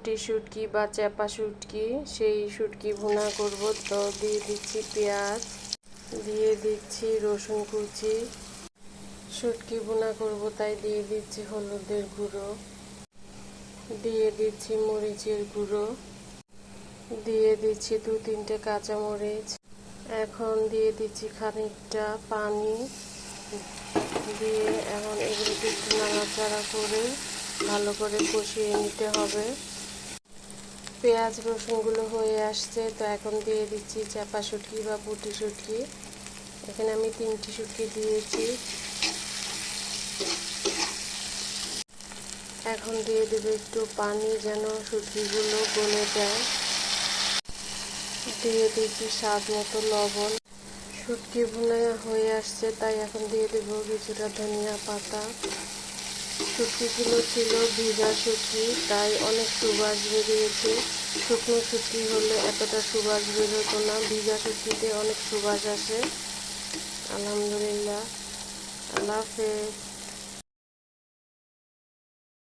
পুঁটি শুটকি বা চ্যাপা শুটকি, সেই শুটকি ভুনা করব। তো দিয়ে দিচ্ছি পেঁয়াজ, দিয়ে দিচ্ছি রসুন কুচি। শুটকি ভুনা করব তাই দিয়ে দিচ্ছি হলুদের গুঁড়ো, দিয়ে দিচ্ছি মরিচের গুঁড়ো, দিয়ে দিচ্ছি 2-3টে কাঁচামরিচ। এখন দিয়ে দিচ্ছি খানিকটা পানি, দিয়ে এখন এগুলোকে একটু নাড়াচাড়া করে ভালো করে কষিয়ে নিতে হবে। পেঁয়াজ রসুনগুলো হয়ে আসছে, তো এখন দিয়ে দিচ্ছি চ্যাপা শুটকি বা পুঁটি শুটকি। এখানে আমি 3টি শুটকি দিয়েছি। এখন দিয়ে দেবো একটু পানি যেন শুটকিগুলো গলে যায়। দিয়ে দিচ্ছি স্বাদ মতো লবণ। শুটকি ভুনা হয়ে আসছে, তাই এখন দিয়ে দেবো কিছুটা ধনিয়া পাতা। শুটকিগুলো ছিল ভিজা শুটকি, তাই অনেক সুবাস বেরিয়েছে। শুকনো শুটকি হলে এতটা সুবাস বেরোতো না, ভিজা শুটকিতে অনেক সুবাস আসে। আলহামদুলিল্লাহ, আল্লাহ হাফেজ।